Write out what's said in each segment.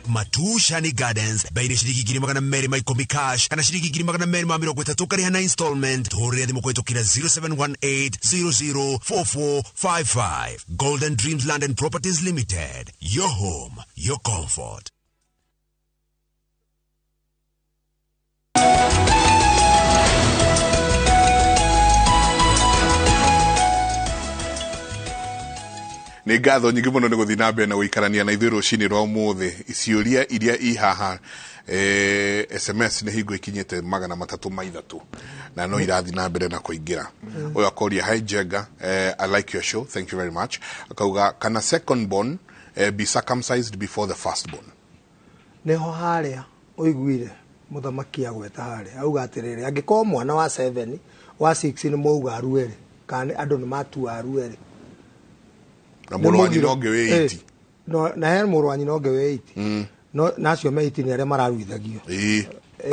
Matushani Gardens baire shiriki giri magana meri mai komi cash kana shiriki giri magana meri ma mirongo itatu kari hana installment tore thimo kwetu kira 0718004455. Golden Dreams Land and Properties Limited, your home, your comfort. Nĩ ngatho nyingĩ mũno nĩ gũthiĩ na mbere na gũikarania na ithuĩ rũcinĩ rwa ũmũthĩ. Ciũria iria i haha SMS nĩ hingo ikinyĩte 303 na no irathiĩ na mbere na kũingĩra. Ũyũ akoria, hi Jenga, I like your show, thank you very much. Akauga, can a second born be circumcised before the first born? Nĩho harĩa ũiguire mũthamaki agweta harĩa auga atĩrĩrĩ, angĩkorwo mwana wa 7 wa 6 nĩ mauga aruere kana andũ nĩ matua aruere na mũrũ wa nyina ũngĩ wĩ 80 no na he mũrũ wa nyina ũngĩ wĩ 80 no nacio me 80 nĩ arĩa mararuithagio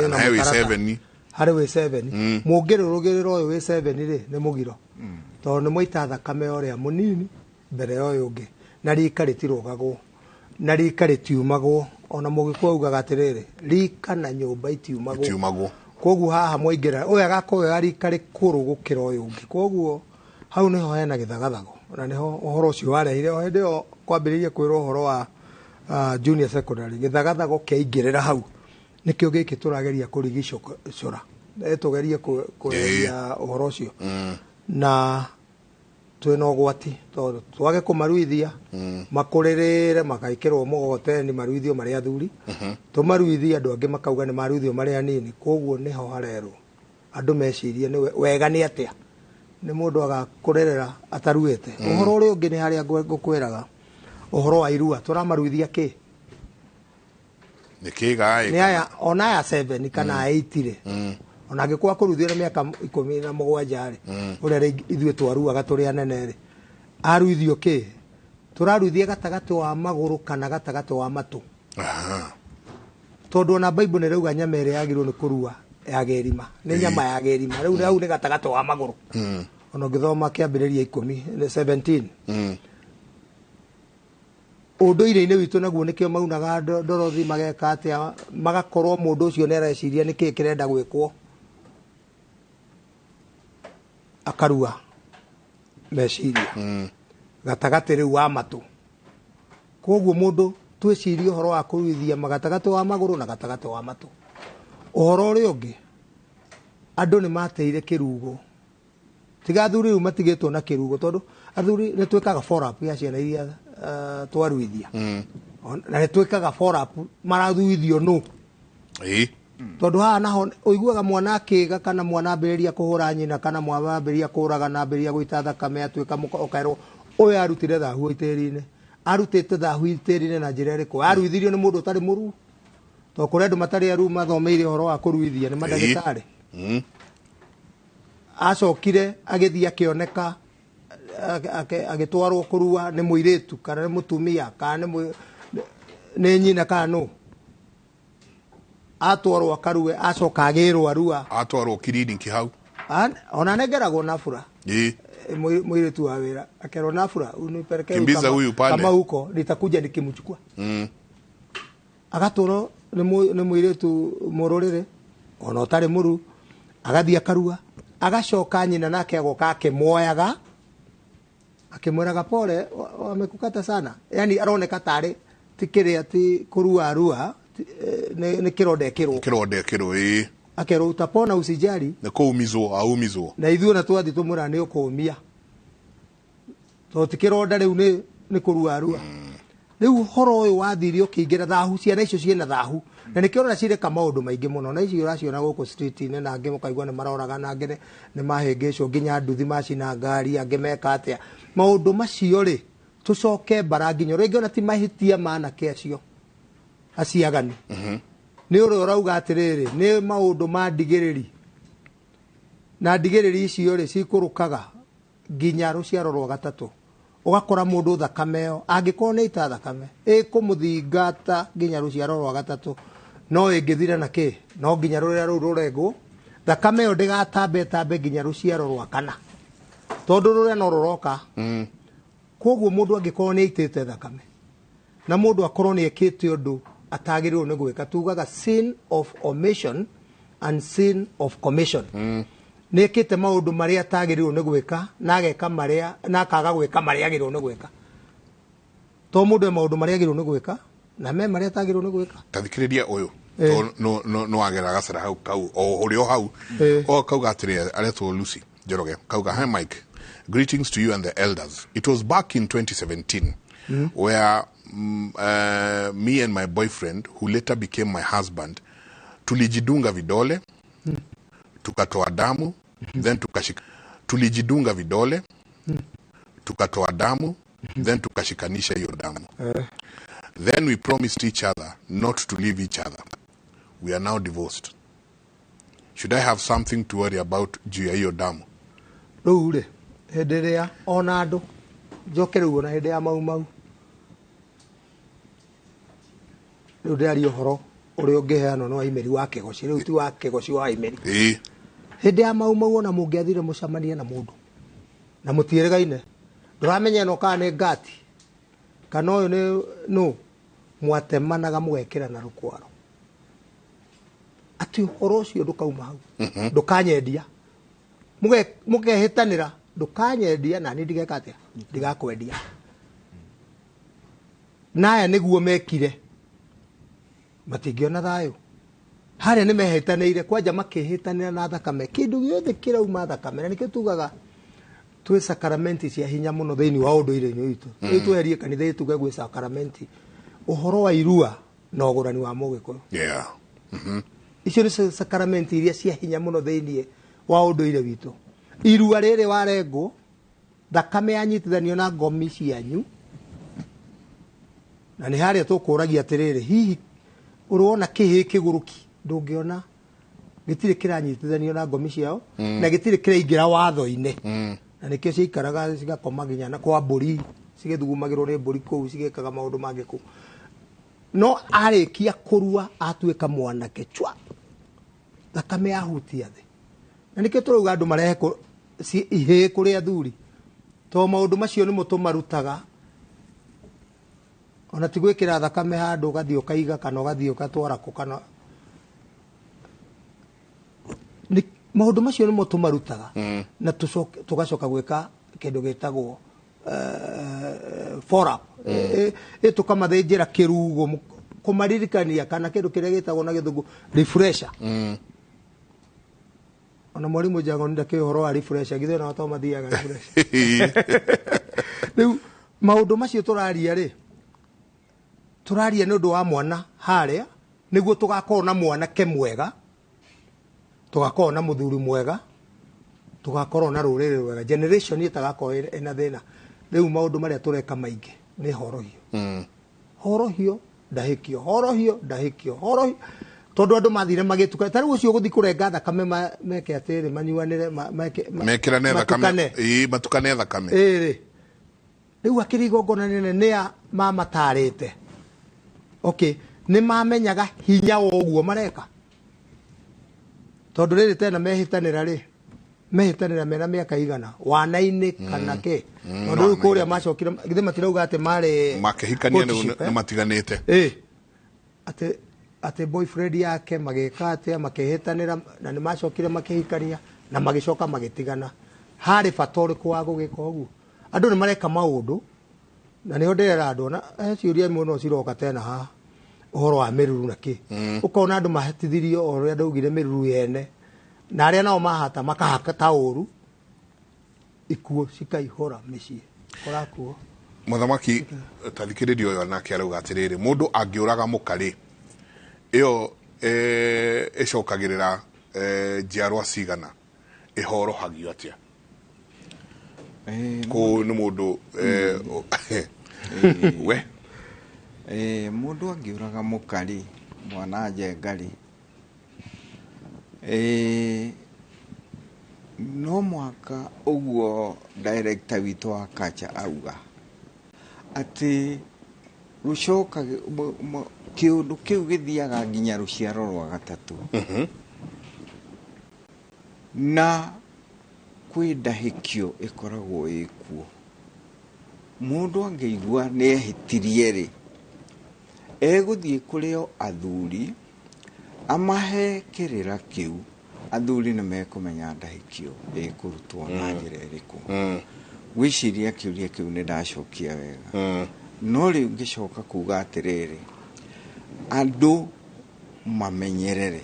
na he wĩ 7 harĩ wĩ 7 mũngĩrũrũgĩrĩra ũyũ wĩ 7 rĩ nĩ mũgiro tondũ nĩ moita thakame ũrĩa mũnini mbere ya ũyũ ũngĩ na rika rĩtirũgagwo na rika rĩtiumagwo ona mũgĩkũyũ augaga atĩrĩrĩ rika na nyũmba itiumagwo koguo haha mwaingĩra ũyũ agakorwo rika rĩkũrũ gũkĩra ũyũ ũngĩ koguo hau nĩho hena gĩthagathago na nĩho ũhoro ũcio warehire o hĩndĩ ĩyo kwambĩrĩria kwĩrwo ũhoro wa junior secondary gĩthagathago kĩaingĩrĩra hau nĩkĩo gĩkĩ tũrageria kũrigicũra tũgerie kweheria ũhoro ũcio na twĩna ũgwati tondũ twage kũmaruithia makũrĩrĩre makaikĩrwo mũgogoteni maruithio marĩa athuri tũmaruithia andũ angĩ makauga nĩ maruithio marĩa anini koguo nĩho harerwo andũ mecirie nĩ wega nĩ atĩa nĩ mũndũ agakũrerera ataruĩte ũhoro ũrĩa ũngĩ nĩ harĩa ngũkwĩraga ũhoro wa irua tũramaruithia kĩ nĩ kĩga nĩ aya ona aya 7 kana 8 rĩ ona angĩkorwo kũruithio na mĩaka 17 rĩ ũrĩa ithuĩ twaruaga tũrĩ anene rĩ aruithio kĩ tũraruithia gatagatĩ wa magũrũ kana gatagatĩ wa matũ tondũ ona Bible nĩ rauga nyama ĩrĩa yagĩrĩirwo nĩ kũrua ya gerima nĩ nyama ya gerima rĩu nĩ gatagatĩ wa magũrũ ona ngĩthoma kĩambĩrĩria 17 ũndũire-inĩ witũ naguo nĩkĩo maunaga ndorothi mageka atĩa magakorwo mũndũ ũcio nĩ areciria nĩkĩĩ kĩrenda gwĩkwo akarua meciria gatagatĩ rĩu wa matũ koguo mũndũ twĩcirie ũhoro wa kũruithia gatagatĩ wa magũrũ na gatagatĩ wa matũ ũhoro ũrĩa ũngĩ andũ nĩ mateire kĩrugo tiga athuri rĩu matigĩtwo na kĩrugo tondũ athuri nĩ twĩkaga follow up ya ciana iria twaruithia na nĩ twĩkaga follow up mararuithio nũ tondũ haha naho ũiguaga mwana akĩga kana mwana ambĩrĩria kũhũra nyina kana mwana ambĩrĩria kũraga na ambĩrĩria gũita thakame atuĩka ũkaerwo ũyũ arutire thahu itĩri-inĩ arutĩte thahu itĩri-inĩ na njĩra ĩrĩkũ aruithirio nĩ mũndũ ũtarĩ mũruu tondũ kũrĩ andũ matarĩ aruu mathomeire ũhoro wa kũruithia nĩ mandagĩtarĩ acokire agĩthiĩ akĩoneka agĩtwarwo kũrua nĩ mũirĩtu kana nĩ mũtumia kana nĩ nyina kana nũ atwarwo akarue acoka agĩrwo arua atwarwo kiriniki hau ona nengeragwo na bura mũirĩtu wa wĩra akerwo na bura unipeleke kama huko nitakuja nikimchukua agatwarwo nĩ mũirĩtu mũrũrĩrĩ ona ũtarĩ mũru agathiĩ akarua agacoka nyina nake agoka akĩmuoyaga akĩmwĩraga pole wamekukata sana yani aroneka tarĩ tikĩrĩa ti kũrua arua nĩ kĩronda akerwo utapona usijali nĩ kũumizwo aumizwo na ithuĩ ona twathi tũmwĩra nĩ ũkũmia tondũ ti kĩronda rĩu nĩ kũrua arua rĩu horo ũyũ wathirio kĩingĩra thahu ciana icio ciĩna thahu na nĩ kĩrona cireka maũndũ maingĩ mũno na icio ũraciona gũkũ street-inĩ na angĩ mũkaigua nĩ maroraga na angĩ nĩ mahĩngĩcwo nginya nduthi macina ngari angĩ meka atĩa maũndũ macio rĩ tũcoke bara nginya rĩngĩ ona ti mahĩtia manake acio aciagani nĩ ũrĩa ũrauga atĩrĩrĩ nĩ maũndũ ma ndigĩrĩri na ndigĩrĩri icio rĩ cikũrũkaga nginya rũciaro rwa gatatũ ũgakora mũndũ thakame ĩyo angĩkorwo nĩ ita thakame ĩkũmũthingata nginya rũciaro rwa gatatũ no ĩngĩthira na kĩ no nginya rũrĩa rũu rũrengwo thakame ĩyo ndĩgatambe nginya rũciaro rwa kana tondũ rũrĩa no rũroka koguo mũndũ angĩkorwo nĩ aitĩte thakame na mũndũ akorwo nĩ ekĩte ũndũ atagĩrĩirwo nĩ gwĩka tugaga sin of omission and sin of commission nĩ ekĩte maũndũ marĩa atagĩrĩirwo nĩ gwĩka na ageka marĩa na akaga gwĩka marĩa agĩrĩirwo nĩ gwĩka to mũndũ maũndũ marĩa agĩrĩirwo nĩ gwĩka na me marĩa atagĩrĩirwo nĩ gwĩka tathikĩrĩria ũyũ no agera gacara hau kau o ũrĩ o hau o kauga atĩrĩ aretwo Lucy Njoroge kauga hi Mike, greetings to you and the elders. It was back in 2017 where me and my boyfriend who later became my husband tulijidunga vidole tukatoa damu then tulijidunga vidole tukatoa damu then tukashikanisha hiyo damu then we promised each other not to leave each other. We are now divorced. Should I have something to worry about juu ya hiyo damu? Rĩu rĩ hĩndĩ ĩrĩa ona andũ njoke rĩu ona hĩndĩ ya mau rĩu ndĩraria ũhoro ũrĩa ũngĩheanwo nĩ wa imeri wa Kĩgoci rĩu ti wa Kĩgoci wa imeri hĩndĩ ya mau ona mũngĩathire mũcemanie na mũndũ na mũtiĩrĩgaine ndũramenya no kana nĩ ngati kana ũyũ nĩ no mwatemanaga mũgekĩra na rũkwaro ati ũhoro ũcio ndũkauma hau ndũkanyendia mũkehĩtanĩra ndũkanyendia na niĩ ndigeka atĩa ndigakwendia naya nĩguo mekire matingĩona thayũ harĩa nĩ mehĩtanĩire kwanja makĩhĩtanĩra na thakame kĩndũ gĩothe kĩrauma thakame na nĩkĩo tugaga twĩ sakramenti cia hinya mũno thĩinĩ wa ũndũire-inĩ witũ rĩu tweherie kanitha tuge gwĩ sakramenti ũhoro wa irua na ũgũrani wa Mũgĩkũyũ icio nĩ sakramenti iria cia hinya mũno thĩinĩ wa ũndũire witũ irua rĩrĩ warengwo thakame yanyitithanio na ngomi cianyu na nĩ harĩa tũkũragia atĩrĩrĩ hihi ũrona kĩhĩ kĩgũrũki ndũngĩona gĩtirĩ kĩranyitithanio na ngomi ciao na gĩtirĩ kĩraingĩra watho-inĩ na nĩkĩo ciikaraga cigakoma nginya na kwa mbũri cigĩthugumagĩrwo nĩ mbũri kũu cigĩkaga maũndũ mangĩ kũu no arĩkia kũrua atuĩka mwanake chwa thakame yahutia thĩ na nĩkĩo tũrauga andũ marehe ihĩ kũrĩ athuri to maũndũ macio nĩmo tũmarutaga ona ti gwĩkĩra thakame handũ ũgathiĩ ũkaiga kana ũgathiĩ ũgatwara kũ kana maũndũ macio nĩmo tũmarutaga na tũgacoka gwĩka kĩndũ gĩtagwo follow up tũkamathĩnjĩra kĩrugo kũmaririkania kana kĩndũ kĩrĩa gĩtagwo na gĩthũngũ refresher ona mwarimũ Njango ndakĩ ũhoro wa refresher githĩ na watu mathiaga refresher rĩu maũndũ macio tũraria rĩ tũraria nĩ ũndũ wa mwana harĩa nĩguo tũgakorwo na mwanake mwega tũgakorwo na mũthuri mwega tũgakorwo na rũrĩrĩ rwega generation ĩtagakorwo ĩna thĩna rĩu maũndũ marĩa tũreka maingĩ nĩ horohio ndahĩkio tondũ andũ mathire magĩtukana ta rĩu ũcio gũthi kũrenga thakame meke atĩrĩ manyuanĩre mekĩrane thakame matukane thakame rĩu akĩrĩ igongona nĩ mamatarĩte nĩ mamenyaga hinya wa ũguo mareka tondũ rĩrĩ tena mehĩtanĩra mena mĩaka igana wana-inĩ kana kĩ tondũ rĩu kũrĩa macokire githĩ matirauga atĩ marĩ makĩhikania nĩ matiganĩte atĩ boyfriend yake magĩka atĩa makĩhĩtanĩra na nĩ macokire makĩhikania na magĩcoka magĩtigana harĩ bata ũrĩkũ wa gũgĩka ũguo andũ nĩ mareka maũndũ na nĩho ndĩrera andũ na ciũria imwe no ciroka tena haha ũhoro wa mĩruru na kĩ ũkona andũ mahetithirio o ũrĩa ndaugire mĩruru yene na arĩa nao mahata makahaka ta ũru ikuo cikaihũra mĩciĩ korakuo mũthamaki tathikĩrĩrio ũyũ nake arauga atĩrĩrĩ mũndũ angĩũraga mũkarĩ ĩyo ĩcokagĩrĩra njiarwa cigana ĩhorohagio atĩa kũ nĩ mũndũ we mũndũ angĩũraga mũkarĩ mwana njengarĩ no mwaka ũguo director witũ wa kacha auga atĩ rũcoka kĩũndũ kĩu gĩthiaga nginya rũciaro rwa gatatũ na kwĩ ndahĩkio ĩkoragwo ĩkuo mũndũ angĩigua nĩ ehĩtirie rĩ egũthiĩ kũrĩo athuri amahe kĩrĩra kĩu, athuri nĩ mekũmenya ndahĩkio ĩkũrutwo na njĩra ĩrĩkũ. Gwĩciria kĩũria kĩu nĩ ndacokia wega, no rĩu ngĩcoka kuga atĩrĩrĩ, andũ mamenyerere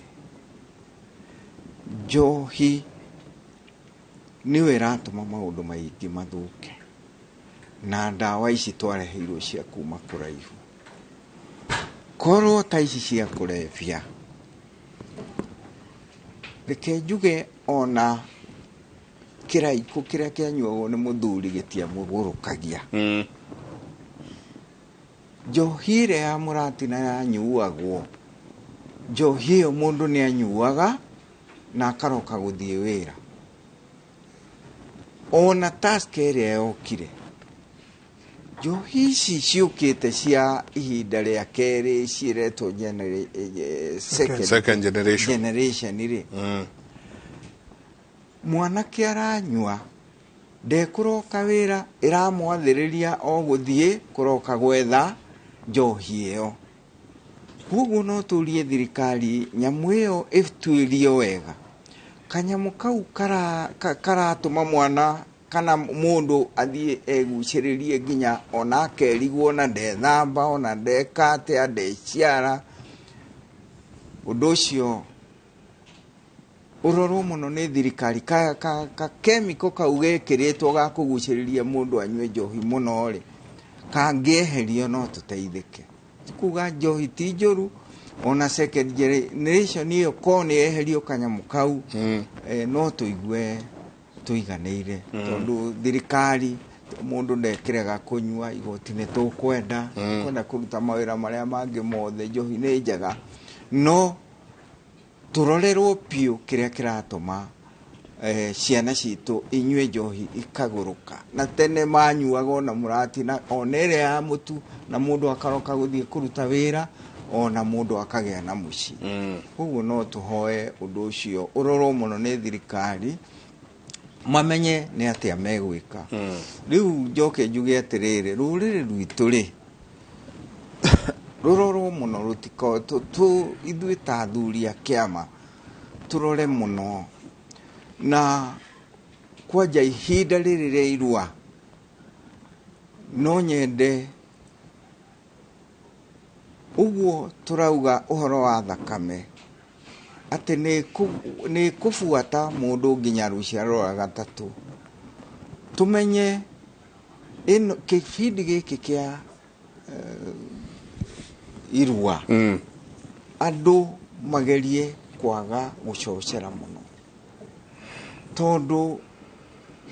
njohi nĩwe ĩratũma maũndũ maingĩ mathũke, na ndawa ici twareheirwo cia kuma kũraihu. Korwo ta ici cia kũrebia, reke njuge ona kĩraiko kĩrĩa kĩanyuagwo nĩ mũthuri gĩtiamũgũrũkagia. Njohi ĩrĩa ya mũratina yanyuagwo, njohi ĩyo mũndũ nĩ anyuaga na akaroka gũthiĩ wĩra. Ona taska ĩrĩa yokire, njohi ici ciũkĩte cia ihinda rĩa kerĩ ciĩretwo second generation rĩ, mwanake aranyua ndekũroka wĩra, ĩramwathĩrĩria o gũthiĩ kũroka gwetha njohi ĩyo. Koguo no tũrie thirikari nyamũ ĩyo ĩtuĩrio wega, kanyamũ kau karatũma mwana kana mũndũ athiĩ egucĩrĩrie nginya ona akerigwo na ndethamba ona ndeka atĩa ndeciara. Ũndũ ũcio ũrorwo mũno nĩ thirikari, kemiko kau gekĩrĩtwo ga kũgucĩrĩria mũndũ anyue njohi mũno rĩ, kangĩeherio no tũteithĩke. Kuga njohi ti njũru, ona second generation ĩyo ko nĩ eherio kanyamũ kau, no tũigue tũiganĩire, tondũ thirikari mũndũ ndekĩrega kũnyua, igoti nĩ tũkwenda kũruta mawĩra marĩa mangĩ mothe, njohi nĩ njega, no tũrorerwo piũ kĩrĩa kĩratũma ciana citũ inyue njohi ikagũrũka. Na tene manyuaga ona mũratina, ona ĩrĩa ya mũtu, na mũndũ akaroka gũthiĩ kũruta wĩra, ona mũndũ akagĩa na mũciĩ. Koguo no tũhoe ũndũ ũcio ũrorwo mũno nĩ thirikari, mamenye nĩ atĩa megwĩka. Rĩu njoke njuge atĩrĩrĩ, rũrĩrĩ rwitũ rĩ, rũrorwo mũno, ithuĩ ta athuri a kĩama tũrore mũno, na kwanja ihinda rĩrĩ rĩa irua no nyende ũguo tũrauga ũhoro wa thakame atĩ nĩ kũbuata mũndũ nginya rũciaro rwa gatatũ. Tũmenye kĩbindi gĩkĩ kĩa irua, andũ magerie kwaga gũcocera mũno, tondũ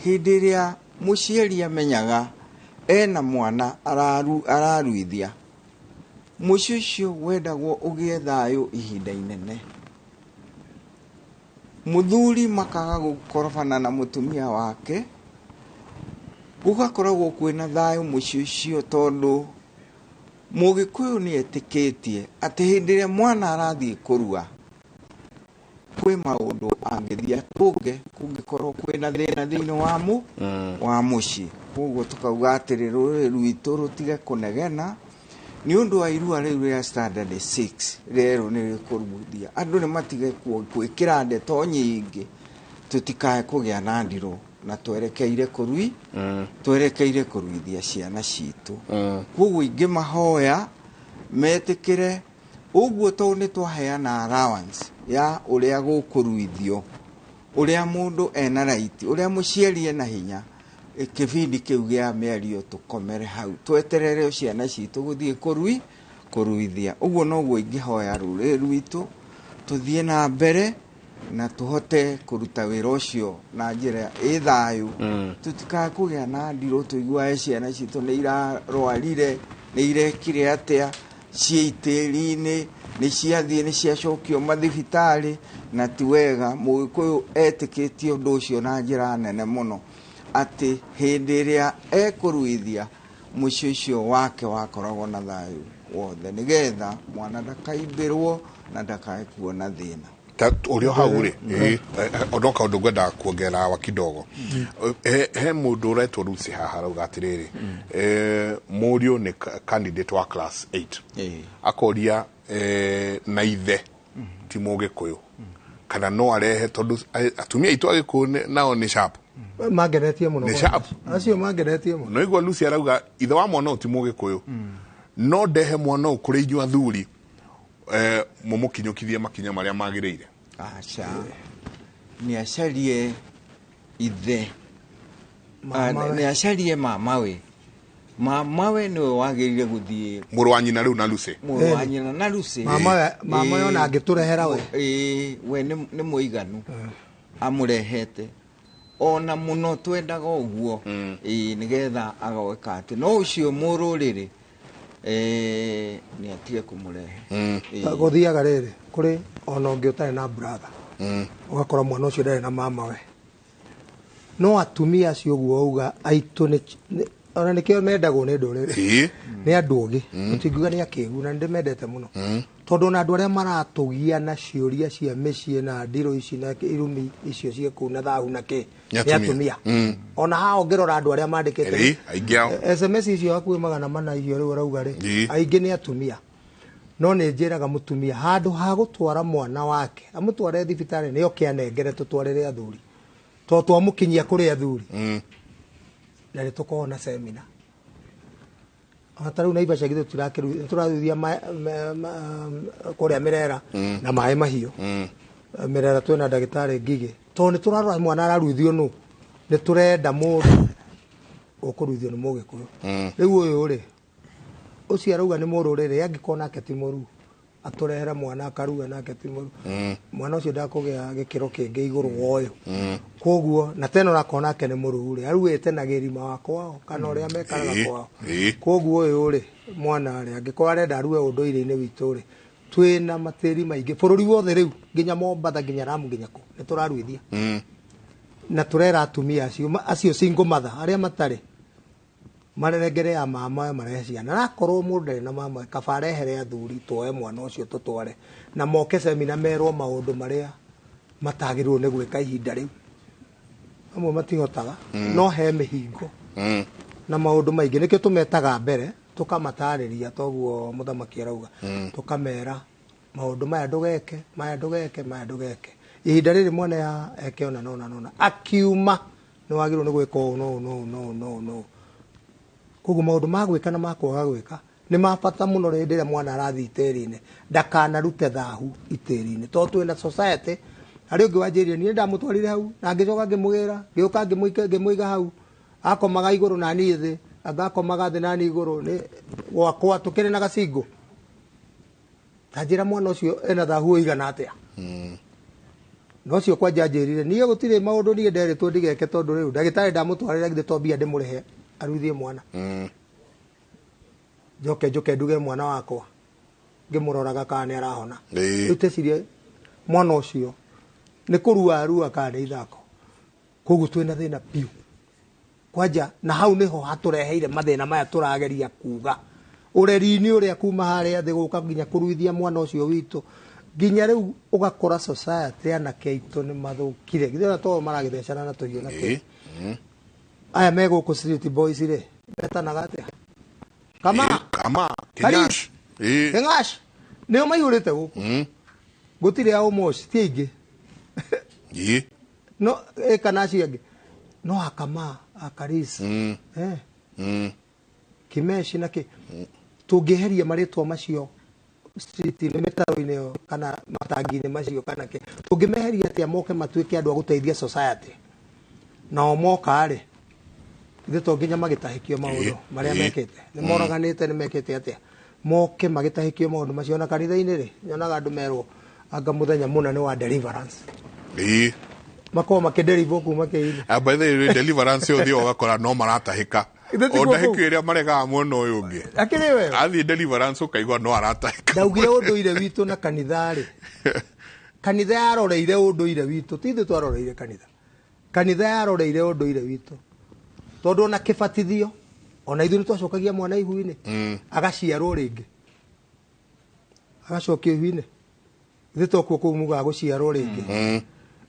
hĩndĩ ĩrĩa mũciari amenyaga ena mwana araruithia, mũciĩ ũcio wendagwo ũgĩe thayũ ihinda inene. Mũthuri makaga gũkorofana na mũtumia wake, gũgakoragwo kwĩna thayũ mũciĩ ũcio, tondũ Mũgĩkũyũ nĩ etĩkĩtie atĩ hĩndĩ ĩrĩa mwana arathiĩ kũrua, kwĩ maũndũ angĩthiĩ atũnge kũngĩkorwo kwĩna thĩna thĩinĩ wa mũciĩ. Koguo tũkauga atĩrĩ, rũrĩrĩ rwitũ rũtige kũnegena nĩ ũndũ wa irua rĩu rĩa standard 6 rĩerũ nĩ rĩkũruithia. Andũ nĩ matige gwĩkĩra ndeto nyingĩ, tũtikae kũgĩa na ndirũ na twerekeire kũruithia ciana citũ. Koguo ingĩmahoya metĩkĩre ũguo, tondũ nĩ twaheana allowance ya ũrĩa gũkũruithio, ũrĩa mũndũ ena right, ũrĩa mũciari ena hinya, kĩbindi kĩu gĩa mĩario tũkomere hau, tweterere ciana citũ gũthiĩ kũruithia. Ũguo noguo ingĩhoya rũrĩrĩ rwitũ tũthiĩ na mbere na tũhote kũruta wĩra ũcio na njĩra ĩ thayũ. Tũtikae kũgĩa na ndirũ, tũiguae ciana citũ nĩ irarwarire, nĩ irekire atĩa, ciĩ itĩri-inĩ, nĩ ciathiĩ nĩ ciacokio mathibitarĩ, na ti wega. Mũgĩkũyũ etĩkĩtie ũndũ ũcio na njĩra nene mũno, atĩ hĩndĩ ĩrĩa ekũruithia, mũciĩ ũcio wake wakoragwo na thayũ wothe, nĩgetha mwana ndakaimbĩrwo na ndakae kuona thĩna. Urio hau ri onoka undu ngwenda kuongera wa kidogo he mundu uretwo rusi haha rauga atiriri murio ni candidate wa class 8 akoria na ithe ti mugikuyu kana no arehe tondu atumia itu agikuyu nao ni sharp mageretie muno ni sharp acio mageretie muno no igwa rusi arauga ithe wa mwana ti mugikuyu no ndehe mwana ukuri inyu athuri mumukinyukithie makinya maria magirire acha ni acarie ithe ni acarie mamawe niwe wagirire guthie muru wa nyina riu na Lucy muru wa nyina na Lucy mama yona angiturehera we we ni muiganu amurehete ona muno twendaga uguo nigetha agaweka ati no ucio mururiri ni atige kumurehe guthiaga riri kuri ona ungi utari na brother ugakora mwana ucio ndari na mama we no atumia acio guo uga aitu ni ona nikio mendagwo ni nduriri ni andu ugi utinguga ni akigu na ndimendete muno tondu na andu aria maratugia na ciuria cia micii na ndiro ici na irumi icio cia ku na thahu na ki ni atumia ona hao ngirora andu aria mandikite SMS icio hakuhi 400 icio riu rauga ri aingi ni atumia no ni njiraga mutumia handu ha gutwara mwana wake amutware thibitari niyo kianengere tutwarire athuri to twamukinyia kuri athuri na ni tukona seminar ataru na ibasha githu turathithia kuria mirera na mai mahio mirera twena ndagitari ngige to ni turarora mwana araruithio nu ni turenda mundu ukuruithio ni mugikuyu riu uyu ri ucio arauga ni mururire angikona ke ti muru aturehera mwana akaruga nake ti muru mwana ucio ndakugia gikiro kingi iguru woyo koguo na tena urakona ke ni muru ri aruite na girima wako kana uria mekaraga kwao koguo uyu ri mwana ri angikora arenda arue unduire-ini witu ri twina matiri maingi bururi wothe riu nginya Mombatha nginya Ramu nginya ku ni turaruithia na turera atumia acio single mother aria matari marengere ya mama mareciana na korwo mundu na mama kabarehere athuri twoe mwana ucio tutware na moke seminar merwo maundu maria matagirwo ni gwika ihinda riu amwe matihotaga no he mihingo na maundu maingi nikio tumetaga mbere tukamatariria toguo muthamaki arauga tukamera maundu maya ndugeke ihinda riri mwana ya eke ona nona akiuma ni wagirwo ni gwika no koguo maundu ma gwika na makwaga gwika ni mabata muno rindi ria mwana arathi iteri-ini ndakanarute thahu iteri-ini to twina society ari ungi wanjirie ni ndamutwarire hau na ngicoka ngimugira ngioka ngimuiga hau akomaga iguru na ni thi agakomaga thi na ni iguru ni gwakwa tukiri na gacingo tajira mwana ucio ena thahu igana atia no cio kwa janjirire niye gutire maundu ni nderitwo ndigeke tondu riu ndagitari ndamutwarire ngithe to mbia ndimurehe aruithie mwana joke nduge mwana wakwa ngimuroraga kana arahona utecirie mwana ucio ni kurua kana ithako koguo twina thina piu kwanja na hau niho hatureheire mathina maya turageria kuga ureri-ini uria kuma haria thi guka nginya kuruithia mwana ucio witu nginya riu ugakora society anake aitu ni mathukire githira to maragithecana na tuhiu na ke aya mego ku street boys ri betanaga atia kama kinyash kinyash ni maihurite guku gutire ao moshi tiingi no kana ciangi no akama akarisi kimeshi nake tungiheria maritwa macio street ni metaro-ini kana matangi-ini macio kana ke tungimeheria atia moke matuike andu a guteithia society na omoka ri ithe to nginya magitahikio maundu maria mekete ni moraganite ni mekete atia moke magitahikio maundu macio na kanitha-ini ri nyonaga andu merwo anga muthenya muna ni wa deliverance mako makideliver kuma ke-ini by the way deliverance yo thio gakora no maratahika ondahikio iria maregaga mwena uyu ungi akiri we athi deliverance ukaigwa no aratahika ndaugire unduire witu na kanitha ri kanitha yaroreire unduire witu tithe twaroreire kanitha yaroreire unduire witu tondu ona kibatithio ona ithu ni twacokagia mwana ihu-ini agaciarwo ringi agacokio ihu-ini thitokuo kumuga guciarwo ringi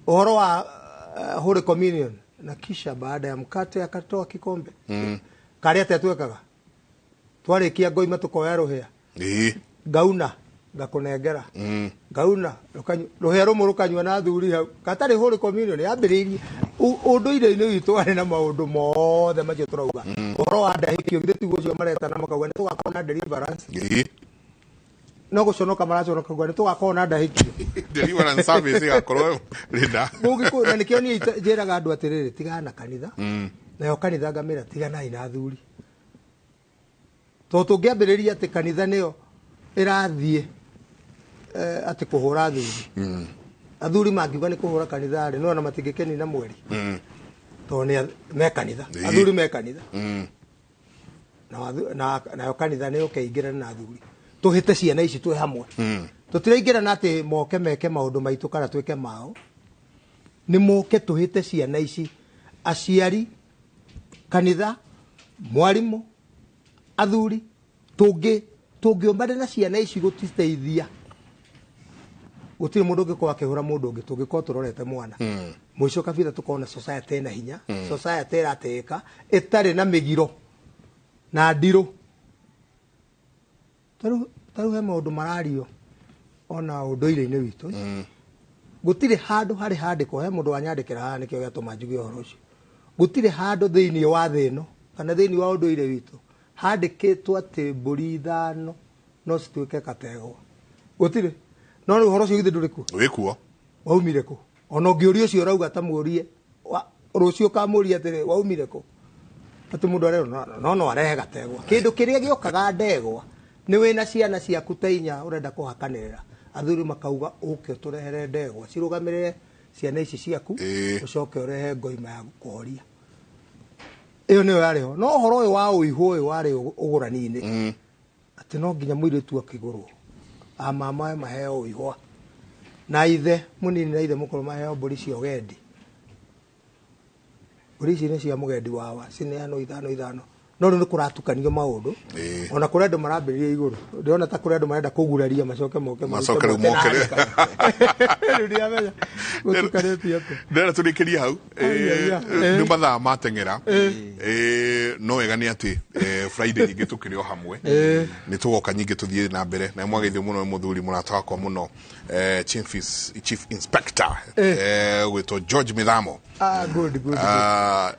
uhoro wa Holy Communion na kisha baada ya mkate akatoa kikombe kari ate twekaga twarikia ngoima tukoya ruhia ngauna ngakunengera ngauna ruhia rumu rukanywa na thuri hau katari Holy Communion yambiririe unduire-ini witu ari na maundu mothe macio turauga uhoro wa ndahikio githe tiguo cio mareta na makauga ni tugakorwo na deliverance no guconoka maraconoka gwa ni tugakorwo na ndahikio deliverance service igakorwo rinda mugiku na nikio ni njiraga andu atiriri tigana kanitha nayo kanitha ngamira tiganai na thuri to tungiambiriria ati kanitha niyo irathie ati kuhura thuri athuri mangiuga ni kuhura kanitha ri no na matingikeni na mweri to ni me kanitha athuri me kanitha na kanitha niyo keingira na athuri tuhite ciana ici twi hamwe tutiraingira na ati moke meke maundu maitu kana twike mao ni moke tuhite ciana ici aciari kanitha mwarimu athuri tungiumbane na ciana ici gutiteithia gutiri mundu ngikwa akihura mundu ngi tungikwa turorete mwana mwisho kabitha tukona society na hinya society irateka itari na migiro na ndiro taru he maundu marario ona unduire-ini witu gutire handu hari handiko he mundu wanyandikira haha nikio giatuma njuge uhoro ucio gutire handu thiini wa thi ino kana thiini wa unduire witu handikitwo ati mburi ithano no cituike kategwa gutire no uhoro ucio githe ndurikuo wikuo waumire ku ona ngiuria ucio urauga ta murie rucio kamuria atiri waumire ku ati mundu arero no arehe gategwa kindu kiria giokaga ndegwa ni wina ciana ciaku ta inya urenda kuhakanirira athuri makauga uke turehere ndegwa cirugamirire ciana ici ciaku ucoke urehe ngoima ya gukoria iyo niyo yariho no horo uyu wa uihu uyu wari ugurani-ini ati no nginya muiritu akigurwo mama maheo uihwa na ithe munini na ithe mukuru maheo mburi cio gendi mburi ici ni cia mugendi wawa cineano ithano no ni kuratukanio maundu ona kuri andu marambiriria iguru ndiona ta kuri andu marenda kuguraria macoke mokere ndiamenya gutukanĩtie atĩa ndera turikiria hau ni mathaa mateng'era no wega ni ati Friday nyingi tukiri o hamwe ni tugoka nyingi tuthie na mbere na mwageithio muno muthuri murata wakwa muno chief inspector gwitwo George Mithamo good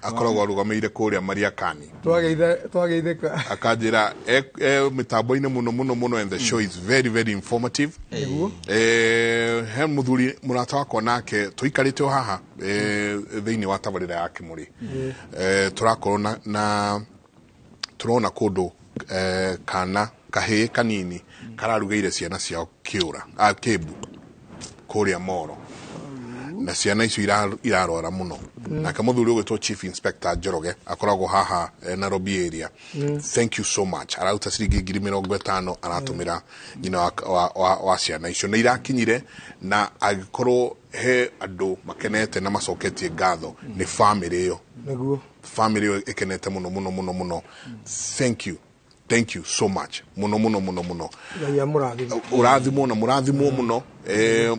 akoragwo arugameire kuria Mariakani twageithika akanjira mitambo-ini muno and the show is very informative he muthuri murata wakwa nake tuikarite haha thiini wa tabarira ya Kimuri turakorwo na turona kundu kana kahii kanini kararugeire ciana ciao kiura Kibu kuria Moro na ciana icio irarora muno nake muthuri ugwitwo Chief Inspector Njoroge akoragwo haha Nairobi area thank you so much arauta ciringi 50,000 aratumira nyina wa ciana icio na irakinyire na agikorwo he andu makenete na macoketie ngatho ni family iyo niguo family iyo ikenete muno thank you so much muno ya urathimo na murathimo muno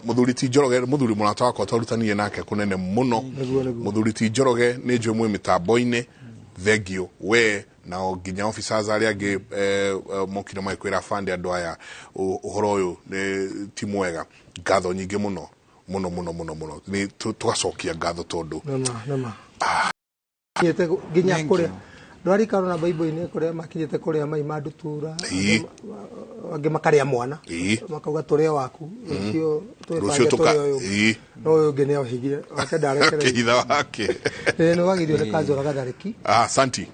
muthuri ti Njoroge muthuri murata wakwa twarutanie nake kunene muno muthuri ti Njoroge ni njwe mwe mitambo-ini thengio we na nginya officers aria angi mokire maikwira fund andu aya uhoro uyu ni ti mwega ngatho nyingi muno ni tugacokia ngatho tondu nama yete nginya kuria ndwari karona bible-ini kuria makinyite kuria mai madutura angi makaria mwana makauga turia waku rucio tuka no uyu ngi neo higire wake ndarekere kitha wake no wagirio ni kanjora gathariki santi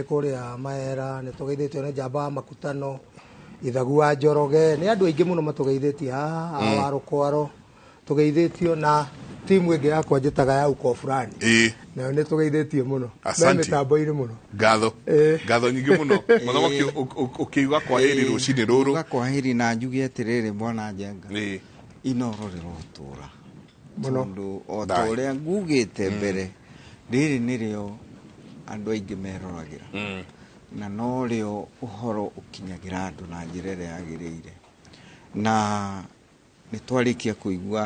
kuria maera ni tugeithitio ni njamba makutano ithagu wa Njoroge ni andu aingi muno matugeithitie awaro kwaro tugeithitio na timu ingi yakwa njitaga ya uko fulani na ni tugeithĩtie muno na mitambo-ini muno ngatho nyingi muno muthamaki ukiuga kwaheri rucini ruru kwaheri na njuge atiriri mwana njenga inororero tura muno o toria ngugite mbere riri nirio andu aingi meroragira na no rio uhoro ukinyagira andu na njira iria yagiriire na nĩ twarĩkia kũigua